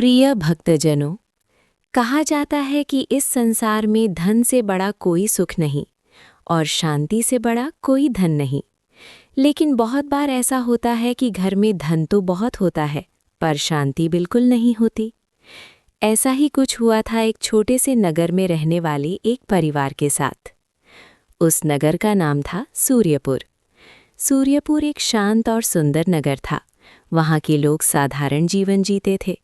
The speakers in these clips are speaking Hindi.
प्रिय भक्तजनों, कहा जाता है कि इस संसार में धन से बड़ा कोई सुख नहीं और शांति से बड़ा कोई धन नहीं। लेकिन बहुत बार ऐसा होता है कि घर में धन तो बहुत होता है पर शांति बिल्कुल नहीं होती। ऐसा ही कुछ हुआ था एक छोटे से नगर में रहने वाले एक परिवार के साथ। उस नगर का नाम था सूर्यपुर। सूर्यपुर एक शांत और सुंदर नगर था। वहाँ के लोग साधारण जीवन जीते थे।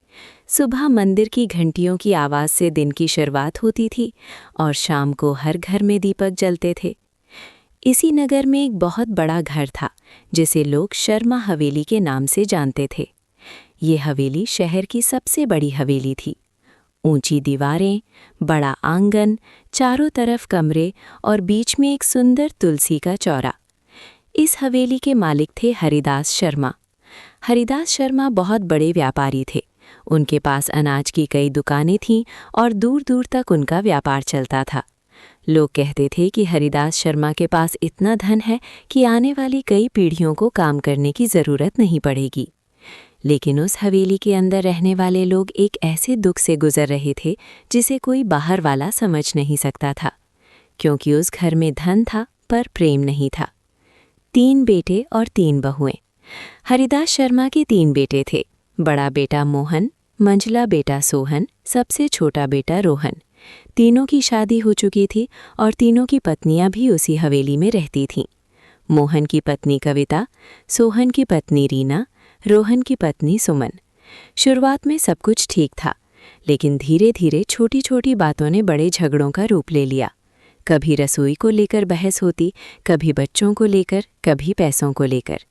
सुबह मंदिर की घंटियों की आवाज़ से दिन की शुरुआत होती थी और शाम को हर घर में दीपक जलते थे। इसी नगर में एक बहुत बड़ा घर था जिसे लोग शर्मा हवेली के नाम से जानते थे। ये हवेली शहर की सबसे बड़ी हवेली थी। ऊंची दीवारें, बड़ा आंगन, चारों तरफ कमरे और बीच में एक सुंदर तुलसी का चौरा। इस हवेली के मालिक थे हरिदास शर्मा। हरिदास शर्मा बहुत बड़े व्यापारी थे। उनके पास अनाज की कई दुकानें थीं और दूर दूर तक उनका व्यापार चलता था। लोग कहते थे कि हरिदास शर्मा के पास इतना धन है कि आने वाली कई पीढ़ियों को काम करने की ज़रूरत नहीं पड़ेगी। लेकिन उस हवेली के अंदर रहने वाले लोग एक ऐसे दुख से गुजर रहे थे जिसे कोई बाहर वाला समझ नहीं सकता था, क्योंकि उस घर में धन था पर प्रेम नहीं था। 3 बेटे और 3 बहुएं। हरिदास शर्मा के 3 बेटे थे। बड़ा बेटा मोहन, मंझला बेटा सोहन, सबसे छोटा बेटा रोहन। तीनों की शादी हो चुकी थी और तीनों की पत्नियां भी उसी हवेली में रहती थीं। मोहन की पत्नी कविता, सोहन की पत्नी रीना, रोहन की पत्नी सुमन। शुरुआत में सब कुछ ठीक था, लेकिन धीरे धीरे छोटी छोटी बातों ने बड़े झगड़ों का रूप ले लिया। कभी रसोई को लेकर बहस होती, कभी बच्चों को लेकर, कभी पैसों को लेकर।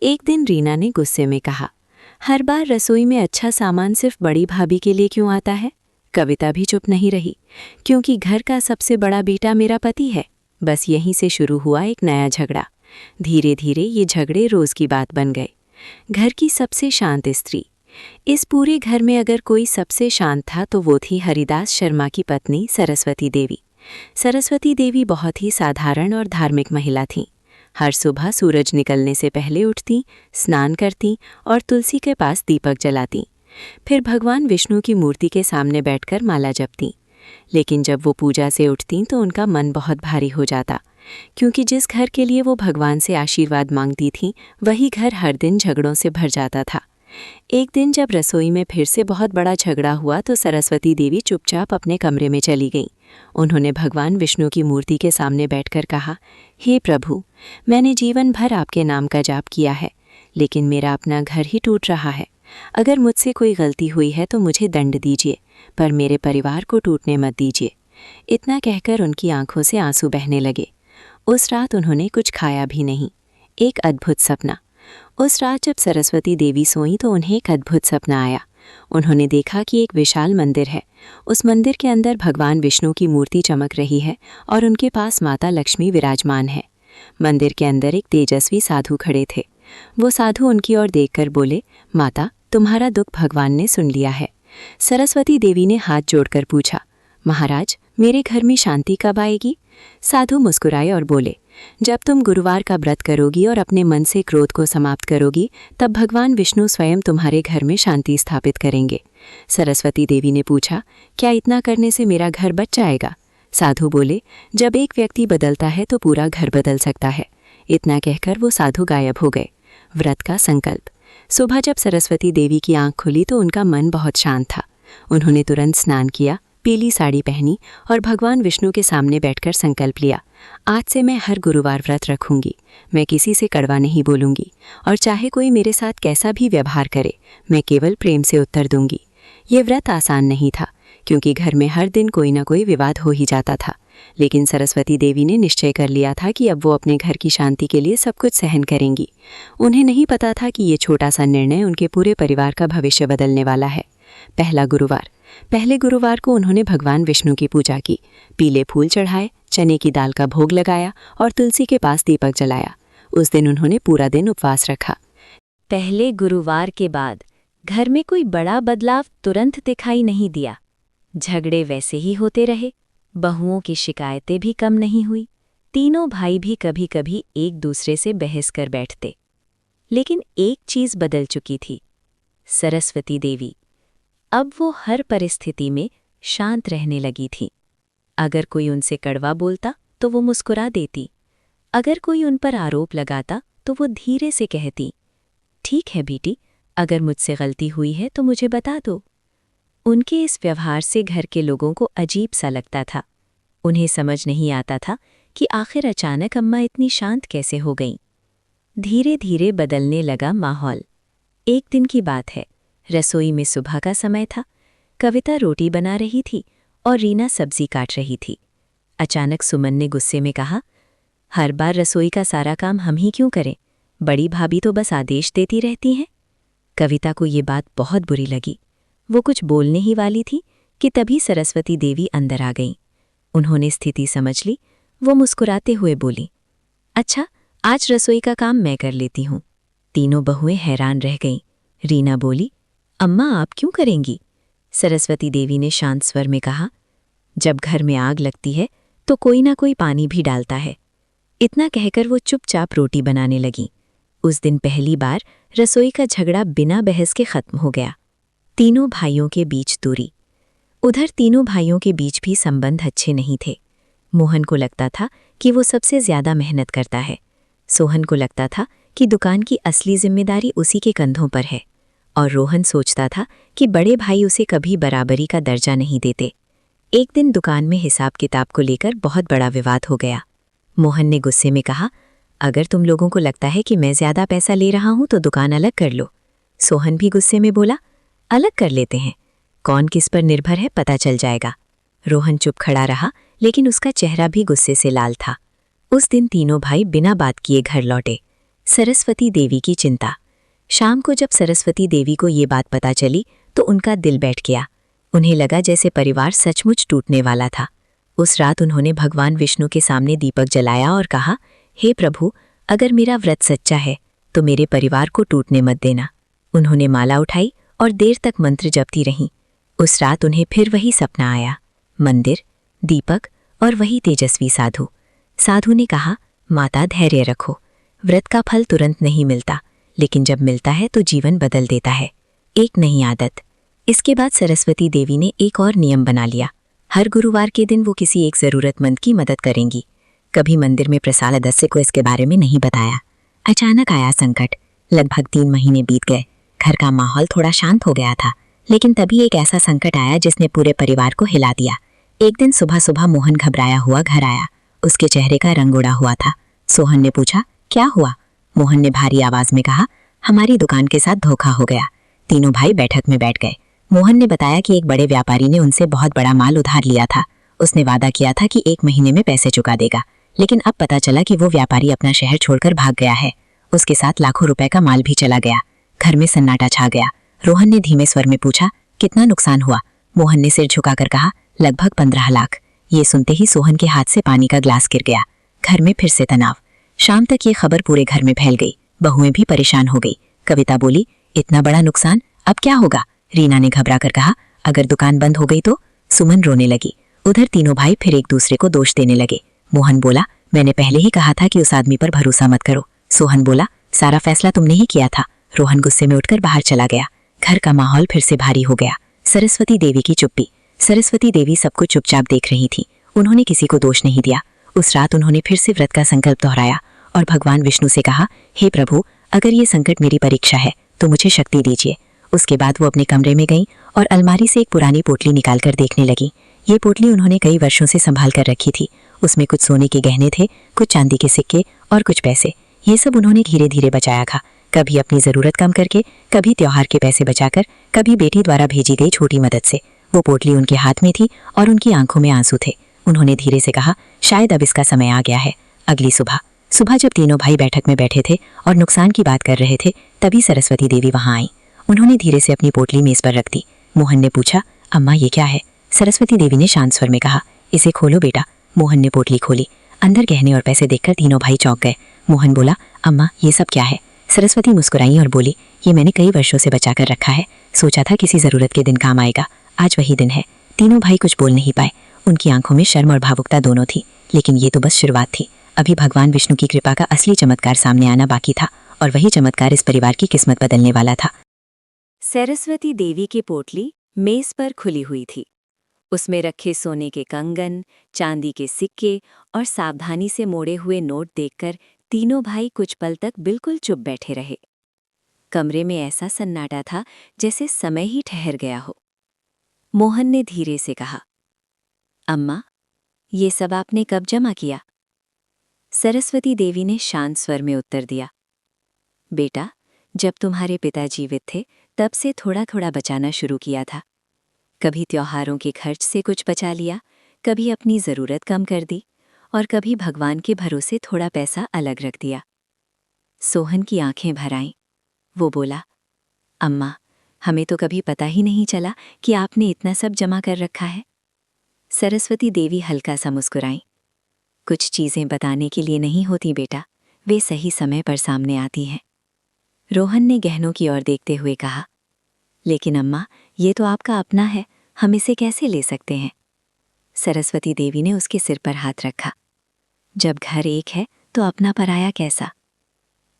एक दिन रीना ने गुस्से में कहा, हर बार रसोई में अच्छा सामान सिर्फ बड़ी भाभी के लिए क्यों आता है? कविता भी चुप नहीं रही, क्योंकि घर का सबसे बड़ा बेटा मेरा पति है। बस यहीं से शुरू हुआ एक नया झगड़ा। धीरे धीरे ये झगड़े रोज की बात बन गए। घर की सबसे शांत स्त्री। इस पूरे घर में अगर कोई सबसे शांत था तो वो थी हरिदास शर्मा की पत्नी सरस्वती देवी। सरस्वती देवी बहुत ही साधारण और धार्मिक महिला थीं। हर सुबह सूरज निकलने से पहले उठती, स्नान करती और तुलसी के पास दीपक जलाती। फिर भगवान विष्णु की मूर्ति के सामने बैठकर माला जपती। लेकिन जब वो पूजा से उठती तो उनका मन बहुत भारी हो जाता, क्योंकि जिस घर के लिए वो भगवान से आशीर्वाद मांगती थीं वही घर हर दिन झगड़ों से भर जाता था। एक दिन जब रसोई में फिर से बहुत बड़ा झगड़ा हुआ तो सरस्वती देवी चुपचाप अपने कमरे में चली गईं। उन्होंने भगवान विष्णु की मूर्ति के सामने बैठकर कहा, हे प्रभु, मैंने जीवन भर आपके नाम का जाप किया है, लेकिन मेरा अपना घर ही टूट रहा है। अगर मुझसे कोई गलती हुई है तो मुझे दंड दीजिए, पर मेरे परिवार को टूटने मत दीजिए। इतना कहकर उनकी आंखों से आंसू बहने लगे। उस रात उन्होंने कुछ खाया भी नहीं। एक अद्भुत सपना। उस रात जब सरस्वती देवी सोईं तो उन्हें एक अद्भुत सपना आया। उन्होंने देखा कि एक विशाल मंदिर है। उस मंदिर के अंदर भगवान विष्णु की मूर्ति चमक रही है और उनके पास माता लक्ष्मी विराजमान है। मंदिर के अंदर एक तेजस्वी साधु खड़े थे। वो साधु उनकी ओर देखकर बोले, माता, तुम्हारा दुख भगवान ने सुन लिया है। सरस्वती देवी ने हाथ जोड़कर पूछा, महाराज, मेरे घर में शांति कब आएगी? साधु मुस्कुराए और बोले, जब तुम गुरुवार का व्रत करोगी और अपने मन से क्रोध को समाप्त करोगी, तब भगवान विष्णु स्वयं तुम्हारे घर में शांति स्थापित करेंगे। सरस्वती देवी ने पूछा, क्या इतना करने से मेरा घर बच जाएगा? साधु बोले, जब एक व्यक्ति बदलता है तो पूरा घर बदल सकता है। इतना कहकर वो साधु गायब हो गए। व्रत का संकल्प। सुबह जब सरस्वती देवी की आंख खुली तो उनका मन बहुत शांत था। उन्होंने तुरंत स्नान किया, पीली साड़ी पहनी और भगवान विष्णु के सामने बैठकर संकल्प लिया, आज से मैं हर गुरुवार व्रत रखूंगी। मैं किसी से कड़वा नहीं बोलूंगी और चाहे कोई मेरे साथ कैसा भी व्यवहार करे, मैं केवल प्रेम से उत्तर दूंगी। ये व्रत आसान नहीं था, क्योंकि घर में हर दिन कोई ना कोई विवाद हो ही जाता था। लेकिन सरस्वती देवी ने निश्चय कर लिया था कि अब वो अपने घर की शांति के लिए सब कुछ सहन करेंगी। उन्हें नहीं पता था कि ये छोटा सा निर्णय उनके पूरे परिवार का भविष्य बदलने वाला है। पहला गुरुवार। पहले गुरुवार को उन्होंने भगवान विष्णु की पूजा की, पीले फूल चढ़ाए, चने की दाल का भोग लगाया और तुलसी के पास दीपक जलाया। उस दिन उन्होंने पूरा दिन उपवास रखा। पहले गुरुवार के बाद घर में कोई बड़ा बदलाव तुरंत दिखाई नहीं दिया। झगड़े वैसे ही होते रहे, बहुओं की शिकायतें भी कम नहीं हुई। तीनों भाई भी कभी कभी एक दूसरे से बहस कर बैठते। लेकिन एक चीज बदल चुकी थी, सरस्वती देवी। अब वो हर परिस्थिति में शांत रहने लगी थी। अगर कोई उनसे कड़वा बोलता तो वो मुस्कुरा देती। अगर कोई उन पर आरोप लगाता तो वो धीरे से कहती, ठीक है बेटी, अगर मुझसे गलती हुई है तो मुझे बता दो। उनके इस व्यवहार से घर के लोगों को अजीब सा लगता था। उन्हें समझ नहीं आता था कि आखिर अचानक अम्मा इतनी शांत कैसे हो गईं। धीरे धीरे बदलने लगा माहौल। एक दिन की बात है, रसोई में सुबह का समय था। कविता रोटी बना रही थी और रीना सब्जी काट रही थी। अचानक सुमन ने गुस्से में कहा, हर बार रसोई का सारा काम हम ही क्यों करें? बड़ी भाभी तो बस आदेश देती रहती हैं। कविता को ये बात बहुत बुरी लगी। वो कुछ बोलने ही वाली थी कि तभी सरस्वती देवी अंदर आ गईं। उन्होंने स्थिति समझ ली। वो मुस्कुराते हुए बोली, अच्छा, आज रसोई का काम मैं कर लेती हूँ। तीनों बहुएं हैरान रह गईं। रीना बोली, अम्मा आप क्यों करेंगी? सरस्वती देवी ने शांत स्वर में कहा, जब घर में आग लगती है तो कोई ना कोई पानी भी डालता है। इतना कहकर वो चुपचाप रोटी बनाने लगी। उस दिन पहली बार रसोई का झगड़ा बिना बहस के खत्म हो गया। तीनों भाइयों के बीच दूरी। उधर तीनों भाइयों के बीच भी संबंध अच्छे नहीं थे। मोहन को लगता था कि वो सबसे ज्यादा मेहनत करता है। सोहन को लगता था कि दुकान की असली जिम्मेदारी उसी के कंधों पर है। और रोहन सोचता था कि बड़े भाई उसे कभी बराबरी का दर्जा नहीं देते। एक दिन दुकान में हिसाब किताब को लेकर बहुत बड़ा विवाद हो गया। मोहन ने गुस्से में कहा, अगर तुम लोगों को लगता है कि मैं ज्यादा पैसा ले रहा हूं तो दुकान अलग कर लो। सोहन भी गुस्से में बोला, अलग कर लेते हैं, कौन किस पर निर्भर है पता चल जाएगा। रोहन चुप खड़ा रहा, लेकिन उसका चेहरा भी गुस्से से लाल था। उस दिन तीनों भाई बिना बात किए घर लौटे। सरस्वती देवी की चिंता। शाम को जब सरस्वती देवी को ये बात पता चली तो उनका दिल बैठ गया। उन्हें लगा जैसे परिवार सचमुच टूटने वाला था। उस रात उन्होंने भगवान विष्णु के सामने दीपक जलाया और कहा, हे प्रभु, अगर मेरा व्रत सच्चा है तो मेरे परिवार को टूटने मत देना। उन्होंने माला उठाई और देर तक मंत्र जपती रहीं। उस रात उन्हें फिर वही सपना आया, मंदिर, दीपक और वही तेजस्वी साधु। साधु ने कहा, माता धैर्य रखो, व्रत का फल तुरंत नहीं मिलता, लेकिन जब मिलता है तो जीवन बदल देता है। एक नई आदत। इसके बाद सरस्वती देवी ने एक और नियम बना लिया। हर गुरुवार के दिन वो किसी एक जरूरतमंद की मदद करेंगी। कभी मंदिर में प्रसाद सदस्य को इसके बारे में नहीं बताया। अचानक आया संकट। लगभग 3 महीने बीत गए। घर का माहौल थोड़ा शांत हो गया था, लेकिन तभी एक ऐसा संकट आया जिसने पूरे परिवार को हिला दिया। एक दिन सुबह सुबह मोहन घबराया हुआ घर आया। उसके चेहरे का रंग उड़ा हुआ था। सोहन ने पूछा, क्या हुआ? मोहन ने भारी आवाज में कहा, हमारी दुकान के साथ धोखा हो गया। तीनों भाई बैठक में बैठ गए। मोहन ने बताया कि एक बड़े व्यापारी ने उनसे बहुत बड़ा माल उधार लिया था। उसने वादा किया था कि 1 महीने में पैसे चुका देगा, लेकिन अब पता चला कि वो व्यापारी अपना शहर छोड़कर भाग गया है। उसके साथ लाखों रुपए का माल भी चला गया। घर में सन्नाटा छा गया। रोहन ने धीमे स्वर में पूछा, कितना नुकसान हुआ? मोहन ने सिर झुकाकर कहा, लगभग 15 लाख। ये सुनते ही सोहन के हाथ से पानी का ग्लास गिर गया। घर में फिर से तनाव। शाम तक ये खबर पूरे घर में फैल गई। बहुएं भी परेशान हो गई। कविता बोली, इतना बड़ा नुकसान, अब क्या होगा? रीना ने घबरा कर कहा, अगर दुकान बंद हो गई तो? सुमन रोने लगी। उधर तीनों भाई फिर एक दूसरे को दोष देने लगे। मोहन बोला, मैंने पहले ही कहा था कि उस आदमी पर भरोसा मत करो। सोहन बोला, सारा फैसला तुमने ही किया था। रोहन गुस्से में उठकर बाहर चला गया। घर का माहौल फिर से भारी हो गया। सरस्वती देवी की चुप्पी। सरस्वती देवी सबको चुपचाप देख रही थी। उन्होंने किसी को दोष नहीं दिया। उस रात उन्होंने फिर से व्रत का संकल्प दोहराया और भगवान विष्णु से कहा, हे प्रभु, अगर ये संकट मेरी परीक्षा है तो मुझे शक्ति दीजिए। उसके बाद वो अपने कमरे में गईं और अलमारी से एक पुरानी पोटली निकालकर देखने लगी। ये पोटली उन्होंने कई वर्षों से संभाल कर रखी थी। उसमें कुछ सोने के गहने थे, कुछ चांदी के सिक्के और कुछ पैसे। ये सब उन्होंने धीरे धीरे बचाया था, कभी अपनी जरूरत कम करके, कभी त्योहार के पैसे बचाकर, कभी बेटी द्वारा भेजी गई छोटी मदद से। वो पोटली उनके हाथ में थी और उनकी आंखों में आंसू थे। उन्होंने धीरे से कहा, शायद अब इसका समय आ गया है। अगली सुबह जब तीनों भाई बैठक में बैठे थे और नुकसान की बात कर रहे थे, तभी सरस्वती देवी वहां आई। उन्होंने धीरे से अपनी पोटली मेज पर रख दी। मोहन ने पूछा, अम्मा ये क्या है? सरस्वती देवी ने शांत स्वर में कहा, इसे खोलो बेटा। मोहन ने पोटली खोली। अंदर गहने और पैसे देखकर तीनों भाई चौंक गए। मोहन बोला, अम्मा ये सब क्या है? सरस्वती मुस्कुराई और बोली, ये मैंने कई वर्षों से बचा कर रखा है। सोचा था किसी जरूरत के दिन काम आएगा। आज वही दिन है। तीनों भाई कुछ बोल नहीं पाए। उनकी आंखों में शर्म और भावुकता दोनों थी, लेकिन ये तो बस शुरुआत थी। अभी भगवान विष्णु की कृपा का असली चमत्कार सामने आना बाकी था, और वही चमत्कार इस परिवार की किस्मत बदलने वाला था। सरस्वती देवी की पोटली मेज पर खुली हुई थी। उसमें रखे सोने के कंगन, चांदी के सिक्के और सावधानी से मोड़े हुए नोट देखकर तीनों भाई कुछ पल तक बिल्कुल चुप बैठे रहे। कमरे में ऐसा सन्नाटा था जैसे समय ही ठहर गया हो। मोहन ने धीरे से कहा, अम्मा, ये सब आपने कब जमा किया? सरस्वती देवी ने शांत स्वर में उत्तर दिया, बेटा, जब तुम्हारे पिता जीवित थे तब से थोड़ा थोड़ा बचाना शुरू किया था। कभी त्योहारों के खर्च से कुछ बचा लिया, कभी अपनी ज़रूरत कम कर दी और कभी भगवान के भरोसे थोड़ा पैसा अलग रख दिया। सोहन की आंखें भर आईं। वो बोला, अम्मा, हमें तो कभी पता ही नहीं चला कि आपने इतना सब जमा कर रखा है। सरस्वती देवी हल्का सा मुस्कुराईं। कुछ चीज़ें बताने के लिए नहीं होती बेटा, वे सही समय पर सामने आती हैं। रोहन ने गहनों की ओर देखते हुए कहा, लेकिन अम्मा, ये तो आपका अपना है, हम इसे कैसे ले सकते हैं? सरस्वती देवी ने उसके सिर पर हाथ रखा। जब घर एक है तो अपना पराया कैसा?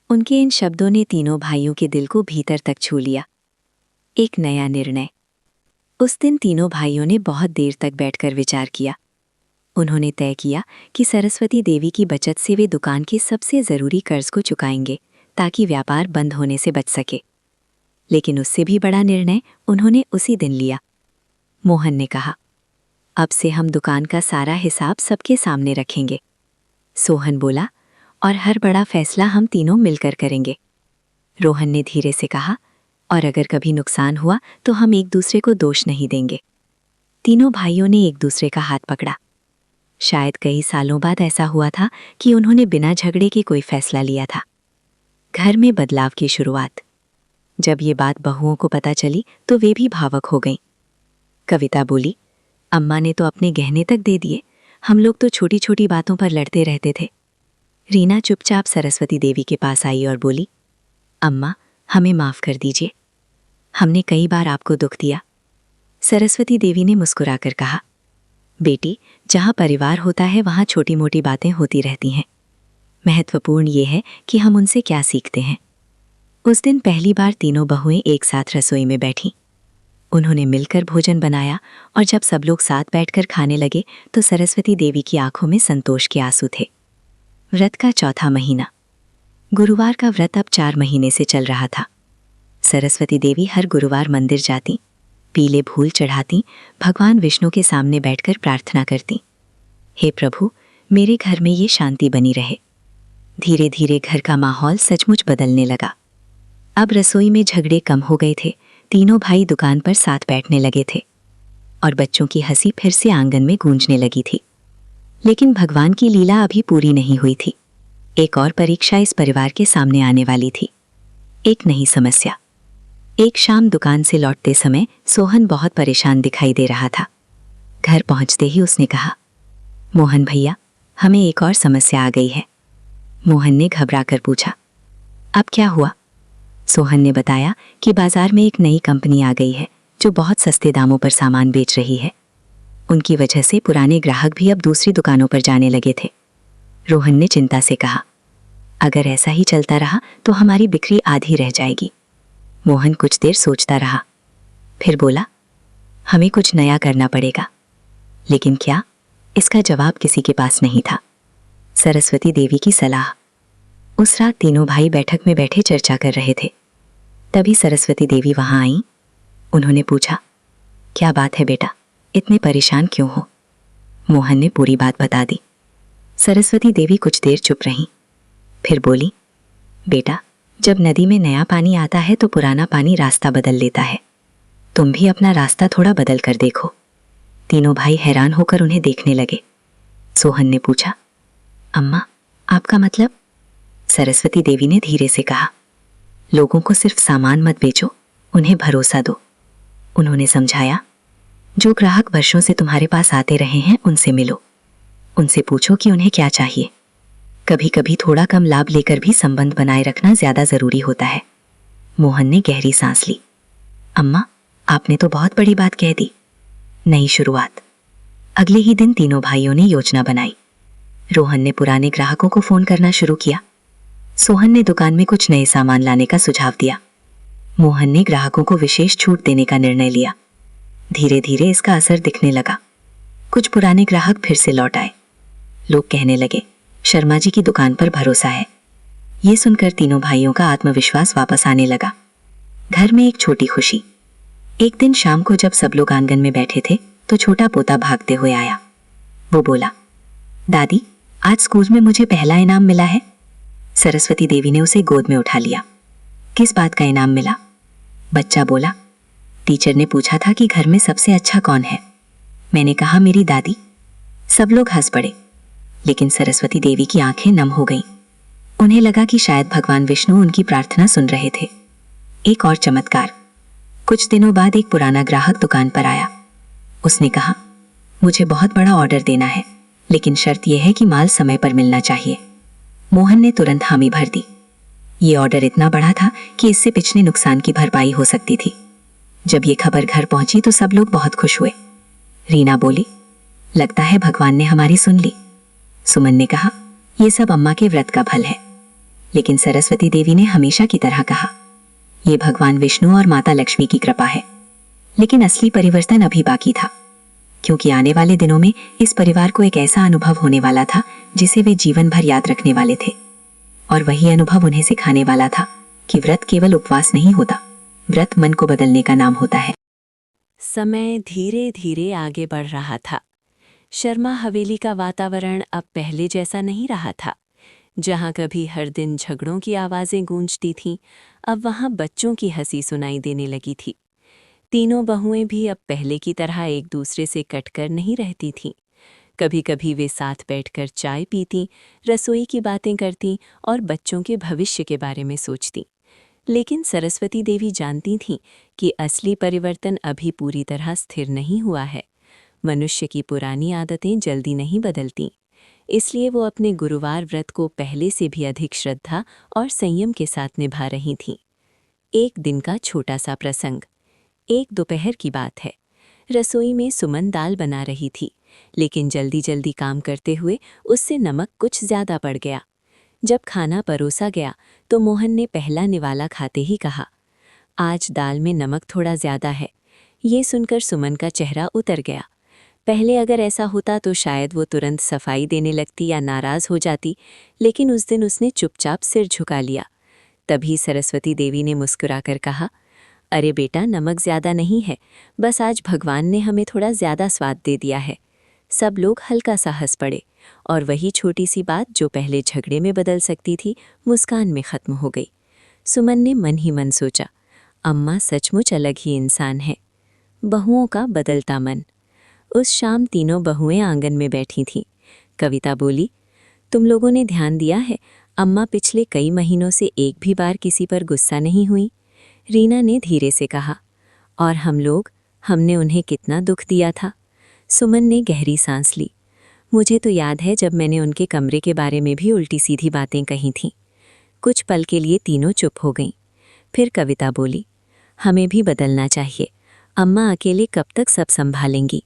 उनके इन शब्दों ने तीनों भाइयों के दिल को भीतर तक छू लिया। एक नया निर्णय। उस दिन तीनों भाइयों ने बहुत देर तक बैठकर विचार किया। उन्होंने तय किया कि सरस्वती देवी की बचत से वे दुकान के सबसे ज़रूरी कर्ज को चुकाएंगे ताकि व्यापार बंद होने से बच सके। लेकिन उससे भी बड़ा निर्णय उन्होंने उसी दिन लिया। मोहन ने कहा, अब से हम दुकान का सारा हिसाब सबके सामने रखेंगे। सोहन बोला, और हर बड़ा फैसला हम तीनों मिलकर करेंगे। रोहन ने धीरे से कहा, और अगर कभी नुकसान हुआ तो हम एक दूसरे को दोष नहीं देंगे। तीनों भाइयों ने एक दूसरे का हाथ पकड़ा। शायद कई सालों बाद ऐसा हुआ था कि उन्होंने बिना झगड़े के कोई फैसला लिया था। घर में बदलाव की शुरुआत। जब ये बात बहुओं को पता चली तो वे भी भावुक हो गईं। कविता बोली, अम्मा ने तो अपने गहने तक दे दिए, हम लोग तो छोटी छोटी बातों पर लड़ते रहते थे। रीना चुपचाप सरस्वती देवी के पास आई और बोली, अम्मा, हमें माफ़ कर दीजिए, हमने कई बार आपको दुख दिया। सरस्वती देवी ने मुस्कुराकर कहा, बेटी, जहाँ परिवार होता है वहाँ छोटी मोटी बातें होती रहती हैं। महत्वपूर्ण ये है कि हम उनसे क्या सीखते हैं। उस दिन पहली बार तीनों बहुएं एक साथ रसोई में बैठीं। उन्होंने मिलकर भोजन बनाया और जब सब लोग साथ बैठकर खाने लगे तो सरस्वती देवी की आंखों में संतोष के आंसू थे। व्रत का चौथा महीना। गुरुवार का व्रत अब 4 महीने से चल रहा था। सरस्वती देवी हर गुरुवार मंदिर जाती, पीले फूल चढ़ाती, भगवान विष्णु के सामने बैठकर प्रार्थना करती, हे प्रभु, मेरे घर में ये शांति बनी रहे। धीरे धीरे घर का माहौल सचमुच बदलने लगा। अब रसोई में झगड़े कम हो गए थे, तीनों भाई दुकान पर साथ बैठने लगे थे और बच्चों की हंसी फिर से आंगन में गूंजने लगी थी। लेकिन भगवान की लीला अभी पूरी नहीं हुई थी। एक और परीक्षा इस परिवार के सामने आने वाली थी। एक नई समस्या। एक शाम दुकान से लौटते समय सोहन बहुत परेशान दिखाई दे रहा था। घर पहुंचते ही उसने कहा, मोहन भैया, हमें एक और समस्या आ गई है। मोहन ने घबराकर पूछा, अब क्या हुआ? सोहन ने बताया कि बाजार में एक नई कंपनी आ गई है जो बहुत सस्ते दामों पर सामान बेच रही है। उनकी वजह से पुराने ग्राहक भी अब दूसरी दुकानों पर जाने लगे थे। रोहन ने चिंता से कहा, अगर ऐसा ही चलता रहा तो हमारी बिक्री आधी रह जाएगी। मोहन कुछ देर सोचता रहा, फिर बोला, हमें कुछ नया करना पड़ेगा। लेकिन क्या? इसका जवाब किसी के पास नहीं था। सरस्वती देवी की सलाह। उस रात तीनों भाई बैठक में बैठे चर्चा कर रहे थे। तभी सरस्वती देवी वहां आईं। उन्होंने पूछा, क्या बात है बेटा, इतने परेशान क्यों हो? मोहन ने पूरी बात बता दी। सरस्वती देवी कुछ देर चुप रहीं, फिर बोली, बेटा, जब नदी में नया पानी आता है तो पुराना पानी रास्ता बदल लेता है। तुम भी अपना रास्ता थोड़ा बदल कर देखो। तीनों भाई हैरान होकर उन्हें देखने लगे। सोहन ने पूछा, अम्मा, आपका मतलब? सरस्वती देवी ने धीरे से कहा, लोगों को सिर्फ सामान मत बेचो, उन्हें भरोसा दो। उन्होंने समझाया, जो ग्राहक वर्षों से तुम्हारे पास आते रहे हैं उनसे मिलो, उनसे पूछो कि उन्हें क्या चाहिए। कभी कभी थोड़ा कम लाभ लेकर भी संबंध बनाए रखना ज्यादा जरूरी होता है। मोहन ने गहरी सांस ली। अम्मा, आपने तो बहुत बड़ी बात कह दी। नई शुरुआत। अगले ही दिन तीनों भाइयों ने योजना बनाई। रोहन ने पुराने ग्राहकों को फोन करना शुरू किया। सोहन ने दुकान में कुछ नए सामान लाने का सुझाव दिया। मोहन ने ग्राहकों को विशेष छूट देने का निर्णय लिया। धीरे धीरे इसका असर दिखने लगा। कुछ पुराने ग्राहक फिर से लौट आए। लोग कहने लगे, शर्मा जी की दुकान पर भरोसा है। ये सुनकर तीनों भाइयों का आत्मविश्वास वापस आने लगा। घर में एक छोटी खुशी। एक दिन शाम को जब सब लोग आंगन में बैठे थे तो छोटा पोता भागते हुए आया। वो बोला, दादी, आज स्कूल में मुझे पहला इनाम मिला है। सरस्वती देवी ने उसे गोद में उठा लिया। किस बात का इनाम मिला? बच्चा बोला, टीचर ने पूछा था कि घर में सबसे अच्छा कौन है। मैंने कहा, मेरी दादी। सब लोग हंस पड़े, लेकिन सरस्वती देवी की आंखें नम हो गईं। उन्हें लगा कि शायद भगवान विष्णु उनकी प्रार्थना सुन रहे थे। एक और चमत्कार। कुछ दिनों बाद एक पुराना ग्राहक दुकान पर आया। उसने कहा, मुझे बहुत बड़ा ऑर्डर देना है, लेकिन शर्त यह है कि माल समय पर मिलना चाहिए। मोहन ने तुरंत हामी भर दी। ये ऑर्डर इतना बड़ा था कि इससे पिछले नुकसान की भरपाई हो सकती थी। जब ये खबर घर पहुंची तो सब लोग बहुत खुश हुए। रीना बोली, लगता है भगवान ने हमारी सुन ली। सुमन ने कहा, ये सब अम्मा के व्रत का फल है। लेकिन सरस्वती देवी ने हमेशा की तरह कहा, ये भगवान विष्णु और माता लक्ष्मी की कृपा है। लेकिन असली परिवर्तन अभी बाकी था, क्योंकि आने वाले दिनों में इस परिवार को एक ऐसा अनुभव होने वाला था जिसे वे जीवन भर याद रखने वाले थे। और वही अनुभव उन्हें सिखाने वाला था कि व्रत केवल उपवास नहीं होता, व्रत मन को बदलने का नाम होता है। समय धीरे धीरे आगे बढ़ रहा था। शर्मा हवेली का वातावरण अब पहले जैसा नहीं रहा था। जहाँ कभी हर दिन झगड़ों की आवाज़ें गूंजती थीं, अब वहाँ बच्चों की हंसी सुनाई देने लगी थी। तीनों बहुएं भी अब पहले की तरह एक दूसरे से कटकर नहीं रहती थीं। कभी कभी वे साथ बैठकर चाय पीतीं, रसोई की बातें करतीं और बच्चों के भविष्य के बारे में सोचतीं। लेकिन सरस्वती देवी जानती थीं कि असली परिवर्तन अभी पूरी तरह स्थिर नहीं हुआ है। मनुष्य की पुरानी आदतें जल्दी नहीं बदलतीं। इसलिए वो अपने गुरुवार व्रत को पहले से भी अधिक श्रद्धा और संयम के साथ निभा रही थीं। एक दिन का छोटा सा प्रसंग। एक दोपहर की बात है। रसोई में सुमन दाल बना रही थी, लेकिन जल्दी जल्दी काम करते हुए उससे नमक कुछ ज़्यादा पड़ गया। जब खाना परोसा गया तो मोहन ने पहला निवाला खाते ही कहा, आज दाल में नमक थोड़ा ज़्यादा है। ये सुनकर सुमन का चेहरा उतर गया। पहले अगर ऐसा होता तो शायद वो तुरंत सफाई देने लगती या नाराज़ हो जाती, लेकिन उस दिन उसने चुपचाप सिर झुका लिया। तभी सरस्वती देवी ने मुस्कुराकर कहा, अरे बेटा, नमक ज़्यादा नहीं है, बस आज भगवान ने हमें थोड़ा ज़्यादा स्वाद दे दिया है। सब लोग हल्का सा हंस पड़े और वही छोटी सी बात जो पहले झगड़े में बदल सकती थी, मुस्कान में ख़त्म हो गई। सुमन ने मन ही मन सोचा, अम्मा सचमुच अलग ही इंसान है। बहुओं का बदलता मन। उस शाम तीनों बहुएं आंगन में बैठी थीं। कविता बोली, तुम लोगों ने ध्यान दिया है, अम्मा पिछले कई महीनों से एक भी बार किसी पर गुस्सा नहीं हुई। रीना ने धीरे से कहा, और हमने उन्हें कितना दुख दिया था। सुमन ने गहरी सांस ली। मुझे तो याद है जब मैंने उनके कमरे के बारे में भी उल्टी सीधी बातें कही थीं। कुछ पल के लिए तीनों चुप हो गईं। फिर कविता बोली, हमें भी बदलना चाहिए, अम्मा अकेले कब तक सब संभालेंगी।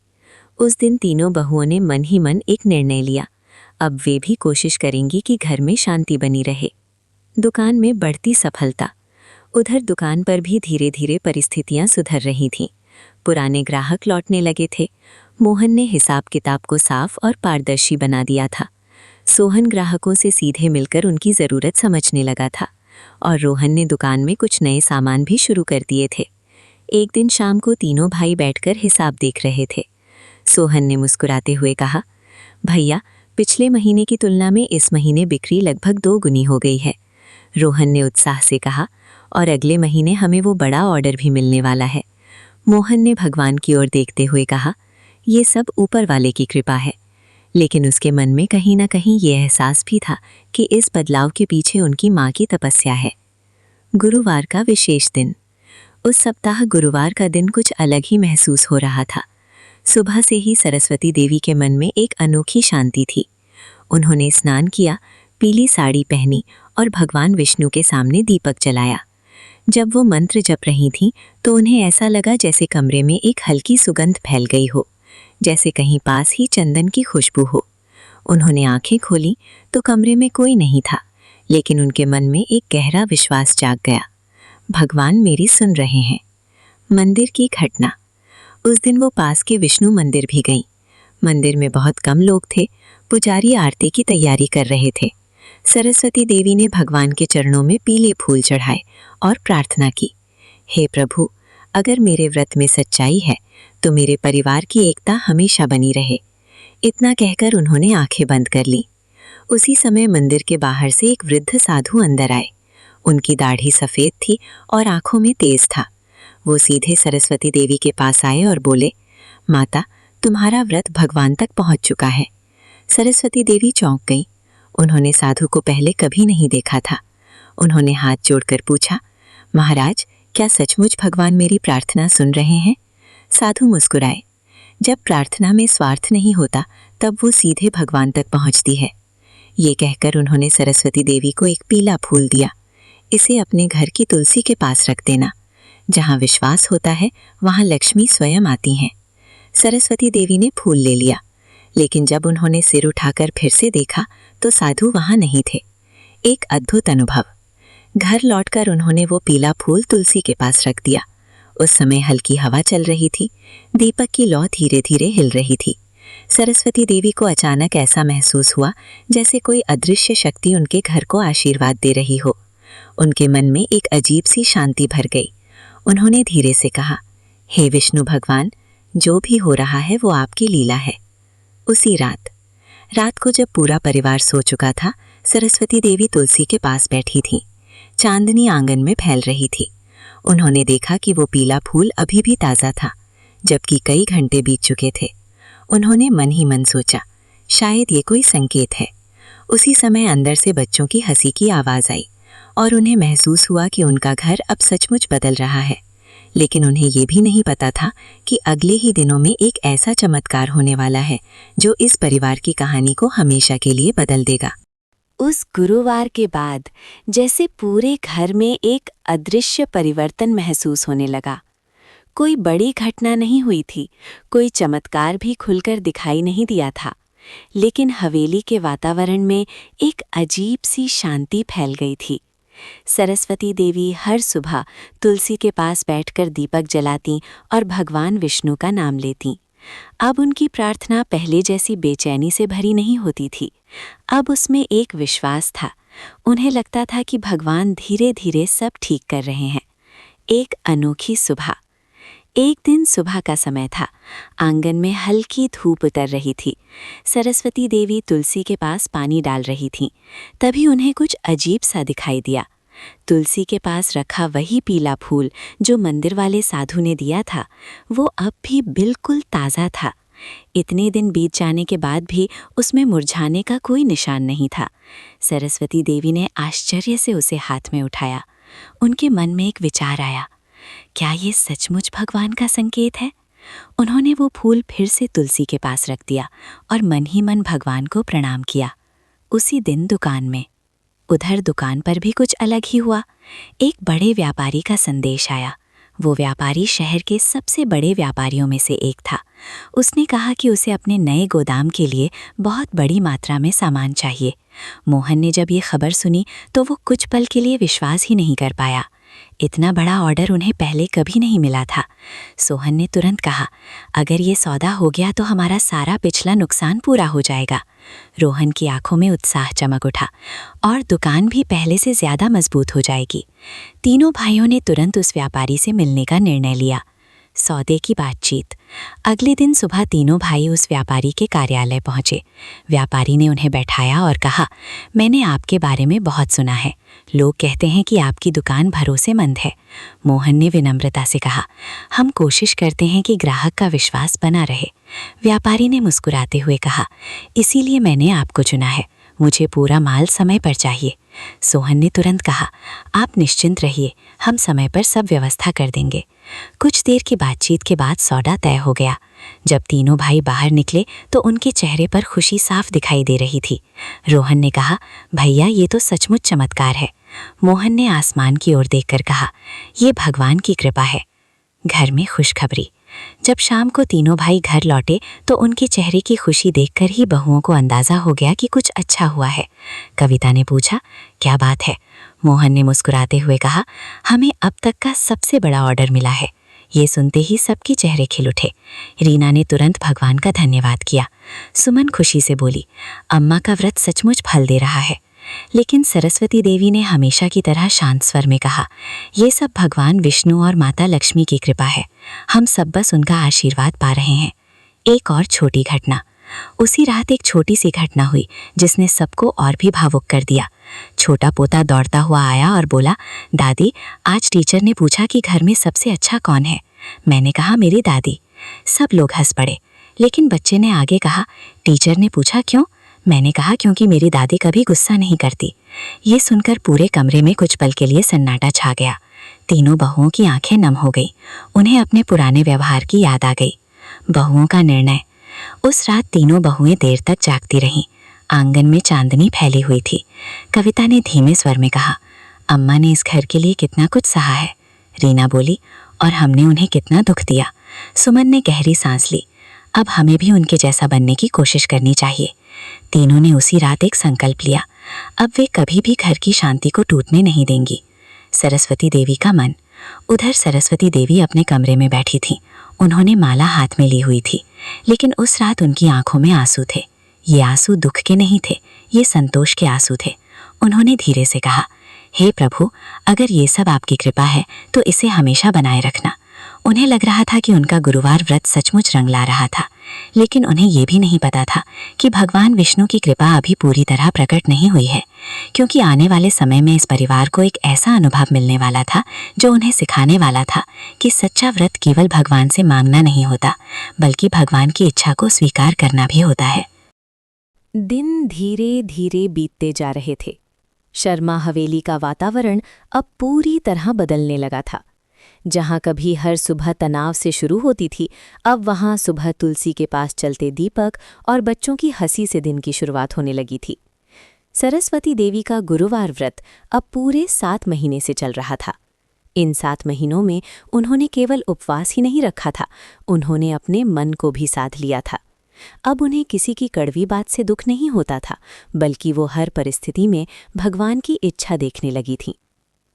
उस दिन तीनों बहुओं ने मन ही मन एक निर्णय लिया, अब वे भी कोशिश करेंगी कि घर में शांति बनी रहे। दुकान में बढ़ती सफलता। उधर दुकान पर भी धीरे धीरे परिस्थितियां सुधर रही थीं। पुराने ग्राहक लौटने लगे थे। मोहन ने हिसाब किताब को साफ और पारदर्शी बना दिया था। सोहन ग्राहकों से सीधे मिलकर उनकी ज़रूरत समझने लगा था और रोहन ने दुकान में कुछ नए सामान भी शुरू कर दिए थे। एक दिन शाम को तीनों भाई बैठकर हिसाब देख रहे थे। सोहन ने मुस्कुराते हुए कहा, भैया, पिछले महीने की तुलना में इस महीने बिक्री लगभग 2 गुनी हो गई है। रोहन ने उत्साह से कहा, और अगले महीने हमें वो बड़ा ऑर्डर भी मिलने वाला है। मोहन ने भगवान की ओर देखते हुए कहा, ये सब ऊपर वाले की कृपा है। लेकिन उसके मन में कहीं ना कहीं ये एहसास भी था कि इस बदलाव के पीछे उनकी माँ की तपस्या है। गुरुवार का विशेष दिन। उस सप्ताह गुरुवार का दिन कुछ अलग ही महसूस हो रहा था। सुबह से ही सरस्वती देवी के मन में एक अनोखी शांति थी। उन्होंने स्नान किया, पीली साड़ी पहनी और भगवान विष्णु के सामने दीपक जलाया। जब वो मंत्र जप रही थीं तो उन्हें ऐसा लगा जैसे कमरे में एक हल्की सुगंध फैल गई हो, जैसे कहीं पास ही चंदन की खुशबू हो। उन्होंने आंखें खोली तो कमरे में कोई नहीं था, लेकिन उनके मन में एक गहरा विश्वास जाग गया, भगवान मेरी सुन रहे हैं। मंदिर की घटना। उस दिन वो पास के विष्णु मंदिर भी गईं। मंदिर में बहुत कम लोग थे। पुजारी आरती की तैयारी कर रहे थे। सरस्वती देवी ने भगवान के चरणों में पीले फूल चढ़ाए और प्रार्थना की, हे प्रभु, अगर मेरे व्रत में सच्चाई है तो मेरे परिवार की एकता हमेशा बनी रहे। इतना कहकर उन्होंने आंखें बंद कर लीं। उसी समय मंदिर के बाहर से एक वृद्ध साधु अंदर आए। उनकी दाढ़ी सफ़ेद थी और आंखों में तेज था। वो सीधे सरस्वती देवी के पास आए और बोले, माता, तुम्हारा व्रत भगवान तक पहुंच चुका है। सरस्वती देवी चौंक गईं। उन्होंने साधु को पहले कभी नहीं देखा था। उन्होंने हाथ जोड़कर पूछा, महाराज, क्या सचमुच भगवान मेरी प्रार्थना सुन रहे हैं? साधु मुस्कुराए। जब प्रार्थना में स्वार्थ नहीं होता तब वो सीधे भगवान तक पहुंचती है। ये कहकर उन्होंने सरस्वती देवी को एक पीला फूल दिया। इसे अपने घर की तुलसी के पास रख देना। जहाँ विश्वास होता है वहाँ लक्ष्मी स्वयं आती हैं। सरस्वती देवी ने फूल ले लिया, लेकिन जब उन्होंने सिर उठाकर फिर से देखा तो साधु वहाँ नहीं थे। एक अद्भुत अनुभव। घर लौटकर उन्होंने वो पीला फूल तुलसी के पास रख दिया। उस समय हल्की हवा चल रही थी। दीपक की लौ धीरे धीरे हिल रही थी। सरस्वती देवी को अचानक ऐसा महसूस हुआ जैसे कोई अदृश्य शक्ति उनके घर को आशीर्वाद दे रही हो। उनके मन में एक अजीब सी शांति भर गई। उन्होंने धीरे से कहा, हे विष्णु भगवान, जो भी हो रहा है वो आपकी लीला है। उसी रात को जब पूरा परिवार सो चुका था, सरस्वती देवी तुलसी के पास बैठी थीं। चांदनी आंगन में फैल रही थी। उन्होंने देखा कि वो पीला फूल अभी भी ताज़ा था, जबकि कई घंटे बीत चुके थे। उन्होंने मन ही मन सोचा, शायद ये कोई संकेत है। उसी समय अंदर से बच्चों की हंसी की आवाज़ आई और उन्हें महसूस हुआ कि उनका घर अब सचमुच बदल रहा है। लेकिन उन्हें ये भी नहीं पता था कि अगले ही दिनों में एक ऐसा चमत्कार होने वाला है जो इस परिवार की कहानी को हमेशा के लिए बदल देगा। उस गुरुवार के बाद जैसे पूरे घर में एक अदृश्य परिवर्तन महसूस होने लगा। कोई बड़ी घटना नहीं हुई थी, कोई चमत्कार भी खुलकर दिखाई नहीं दिया था, लेकिन हवेली के वातावरण में एक अजीब सी शांति फैल गई थी। सरस्वती देवी हर सुबह तुलसी के पास बैठकर दीपक जलाती और भगवान विष्णु का नाम लेती। अब उनकी प्रार्थना पहले जैसी बेचैनी से भरी नहीं होती थी। अब उसमें एक विश्वास था। उन्हें लगता था कि भगवान धीरे धीरे सब ठीक कर रहे हैं। एक अनोखी सुबह। एक दिन सुबह का समय था। आंगन में हल्की धूप उतर रही थी। सरस्वती देवी तुलसी के पास पानी डाल रही थीं। तभी उन्हें कुछ अजीब सा दिखाई दिया। तुलसी के पास रखा वही पीला फूल जो मंदिर वाले साधु ने दिया था, वो अब भी बिल्कुल ताज़ा था। इतने दिन बीत जाने के बाद भी उसमें मुरझाने का कोई निशान नहीं था। सरस्वती देवी ने आश्चर्य से उसे हाथ में उठाया। उनके मन में एक विचार आया, क्या ये सचमुच भगवान का संकेत है? उन्होंने वो फूल फिर से तुलसी के पास रख दिया और मन ही मन भगवान को प्रणाम किया। उसी दिन दुकान में, उधर दुकान पर भी कुछ अलग ही हुआ। एक बड़े व्यापारी का संदेश आया। वो व्यापारी शहर के सबसे बड़े व्यापारियों में से एक था। उसने कहा कि उसे अपने नए गोदाम के लिए बहुत बड़ी मात्रा में सामान चाहिए। मोहन ने जब ये खबर सुनी तो वो कुछ पल के लिए विश्वास ही नहीं कर पाया। इतना बड़ा ऑर्डर उन्हें पहले कभी नहीं मिला था। सोहन ने तुरंत कहा, अगर ये सौदा हो गया तो हमारा सारा पिछला नुकसान पूरा हो जाएगा। रोहन की आंखों में उत्साह चमक उठा और दुकान भी पहले से ज़्यादा मजबूत हो जाएगी। तीनों भाइयों ने तुरंत उस व्यापारी से मिलने का निर्णय लिया। सौदे की बातचीत। अगले दिन सुबह तीनों भाई उस व्यापारी के कार्यालय पहुंचे। व्यापारी ने उन्हें बैठाया और कहा, मैंने आपके बारे में बहुत सुना है। लोग कहते हैं कि आपकी दुकान भरोसेमंद है। मोहन ने विनम्रता से कहा, हम कोशिश करते हैं कि ग्राहक का विश्वास बना रहे। व्यापारी ने मुस्कुराते हुए कहा, इसीलिए मैंने आपको चुना है। मुझे पूरा माल समय पर चाहिए। सोहन ने तुरंत कहा, आप निश्चिंत रहिए, हम समय पर सब व्यवस्था कर देंगे। कुछ देर की बातचीत के बाद सौदा तय हो गया। जब तीनों भाई बाहर निकले तो उनके चेहरे पर खुशी साफ दिखाई दे रही थी। रोहन ने कहा, भैया ये तो सचमुच चमत्कार है। मोहन ने आसमान की ओर देखकर कहा, ये भगवान की कृपा है। घर में खुशखबरी। जब शाम को तीनों भाई घर लौटे तो उनके चेहरे की खुशी देखकर ही बहुओं को अंदाज़ा हो गया कि कुछ अच्छा हुआ है। कविता ने पूछा, क्या बात है? मोहन ने मुस्कुराते हुए कहा, हमें अब तक का सबसे बड़ा ऑर्डर मिला है। ये सुनते ही सबके चेहरे खिल उठे। रीना ने तुरंत भगवान का धन्यवाद किया। सुमन खुशी से बोली, अम्मा का व्रत सचमुच फल दे रहा है। लेकिन सरस्वती देवी ने हमेशा की तरह शांत स्वर में कहा, ये सब भगवान विष्णु और माता लक्ष्मी की कृपा है, हम सब बस उनका आशीर्वाद पा रहे हैं। एक और छोटी घटना। उसी रात एक छोटी सी घटना हुई जिसने सबको और भी भावुक कर दिया। छोटा पोता दौड़ता हुआ आया और बोला, दादी, आज टीचर ने पूछा कि घर में सबसे अच्छा कौन है। मैंने कहा, मेरी दादी। सब लोग हंस पड़े, लेकिन बच्चे ने आगे कहा, टीचर ने पूछा क्यों? मैंने कहा, क्योंकि मेरी दादी कभी गुस्सा नहीं करती। ये सुनकर पूरे कमरे में कुछ पल के लिए सन्नाटा छा गया। तीनों बहुओं की आंखें नम हो गई। उन्हें अपने पुराने व्यवहार की याद आ गई। बहुओं का निर्णय। उस रात तीनों बहुएं देर तक जागती रहीं। आंगन में चांदनी फैली हुई थी। कविता ने धीमे स्वर में कहा, अम्मा ने इस घर के लिए कितना कुछ सहा है। रीना बोली, और हमने उन्हें कितना दुख दिया। सुमन ने गहरी सांस ली। अब हमें भी उनके जैसा बनने की कोशिश करनी चाहिए। तीनों ने उसी रात एक संकल्प लिया, अब वे कभी भी घर की शांति को टूटने नहीं देंगी। सरस्वती देवी का मन। उधर सरस्वती देवी अपने कमरे में बैठी थी। उन्होंने माला हाथ में ली हुई थी, लेकिन उस रात उनकी आंखों में आंसू थे। ये आंसू दुख के नहीं थे, ये संतोष के आंसू थे। उन्होंने धीरे से कहा, हे प्रभु, अगर ये सब आपकी कृपा है तो इसे हमेशा बनाए रखना। उन्हें लग रहा था कि उनका गुरुवार व्रत सचमुच रंग ला रहा था, लेकिन उन्हें ये भी नहीं पता था कि भगवान विष्णु की कृपा अभी पूरी तरह प्रकट नहीं हुई है, क्योंकि आने वाले समय में इस परिवार को एक ऐसा अनुभव मिलने वाला था जो उन्हें सिखाने वाला था कि सच्चा व्रत केवल भगवान से मांगना नहीं होता, बल्कि भगवान की इच्छा को स्वीकार करना भी होता है। दिन धीरे धीरे बीतते जा रहे थे। शर्मा हवेली का वातावरण अब पूरी तरह बदलने लगा था। जहां कभी हर सुबह तनाव से शुरू होती थी, अब वहां सुबह तुलसी के पास चलते दीपक और बच्चों की हंसी से दिन की शुरुआत होने लगी थी। सरस्वती देवी का गुरुवार व्रत अब पूरे 7 महीने से चल रहा था। इन 7 महीनों में उन्होंने केवल उपवास ही नहीं रखा था, उन्होंने अपने मन को भी साध लिया था। अब उन्हें किसी की कड़वी बात से दुख नहीं होता था, बल्कि वो हर परिस्थिति में भगवान की इच्छा देखने लगी थीं।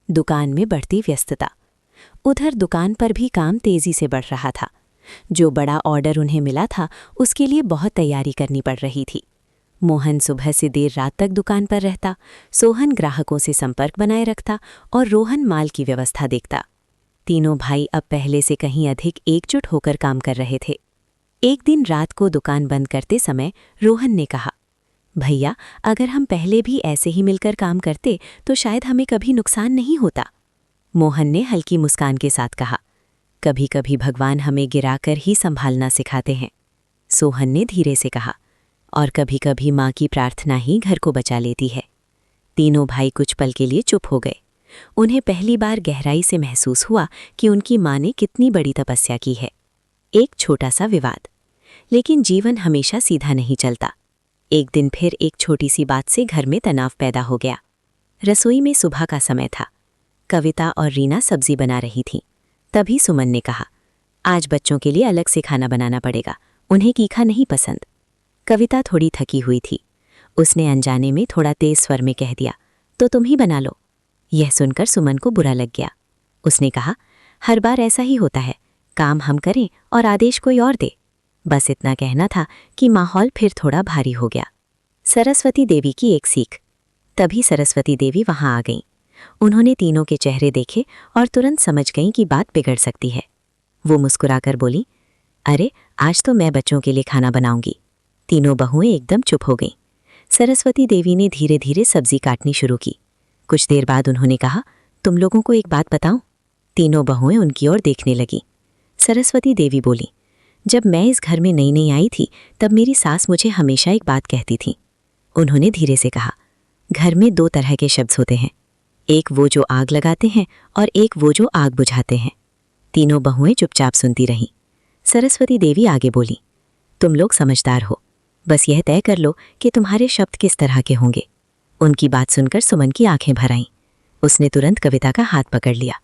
दुकान में बढ़ती व्यस्तता। उधर दुकान पर भी काम तेजी से बढ़ रहा था। जो बड़ा ऑर्डर उन्हें मिला था, उसके लिए बहुत तैयारी करनी पड़ रही थी। मोहन सुबह से देर रात तक दुकान पर रहता, सोहन ग्राहकों से संपर्क बनाए रखता और रोहन माल की व्यवस्था देखता। तीनों भाई अब पहले से कहीं अधिक एकजुट होकर काम कर रहे थे। एक दिन रात को दुकान बंद करते समय रोहन ने कहा, भैया, अगर हम पहले भी ऐसे ही मिलकर काम करते तो शायद हमें कभी नुकसान नहीं होता। मोहन ने हल्की मुस्कान के साथ कहा, कभी कभी भगवान हमें गिराकर ही संभालना सिखाते हैं। सोहन ने धीरे से कहा, और कभी कभी माँ की प्रार्थना ही घर को बचा लेती है। तीनों भाई कुछ पल के लिए चुप हो गए। उन्हें पहली बार गहराई से महसूस हुआ कि उनकी माँ ने कितनी बड़ी तपस्या की है। एक छोटा सा विवाद। लेकिन जीवन हमेशा सीधा नहीं चलता। एक दिन फिर एक छोटी सी बात से घर में तनाव पैदा हो गया। रसोई में सुबह का समय था। कविता और रीना सब्जी बना रही थीं। तभी सुमन ने कहा, आज बच्चों के लिए अलग से खाना बनाना पड़ेगा, उन्हें तीखा नहीं पसंद। कविता थोड़ी थकी हुई थी। उसने अनजाने में थोड़ा तेज स्वर में कह दिया, तो तुम ही बना लो। यह सुनकर सुमन को बुरा लग गया। उसने कहा, हर बार ऐसा ही होता है, काम हम करें और आदेश कोई और दे। बस इतना कहना था कि माहौल फिर थोड़ा भारी हो गया। सरस्वती देवी की एक सीख। तभी सरस्वती देवी वहां आ गईं। उन्होंने तीनों के चेहरे देखे और तुरंत समझ गईं कि बात बिगड़ सकती है। वो मुस्कुराकर बोली, अरे, आज तो मैं बच्चों के लिए खाना बनाऊंगी। तीनों बहुएं एकदम चुप हो गईं। सरस्वती देवी ने धीरे धीरे सब्जी काटनी शुरू की। कुछ देर बाद उन्होंने कहा, तुम लोगों को एक बात बताऊं? तीनों बहुएं उनकी ओर देखने लगीं। सरस्वती देवी बोली, जब मैं इस घर में नई नई आई थी तब मेरी सास मुझे हमेशा एक बात कहती थी। उन्होंने धीरे से कहा, घर में 2 तरह के शब्द होते हैं, एक वो जो आग लगाते हैं और एक वो जो आग बुझाते हैं। तीनों बहुएं चुपचाप सुनती रहीं। सरस्वती देवी आगे बोली, तुम लोग समझदार हो, बस यह तय कर लो कि तुम्हारे शब्द किस तरह के होंगे। उनकी बात सुनकर सुमन की आंखें भर आईं। उसने तुरंत कविता का हाथ पकड़ लिया।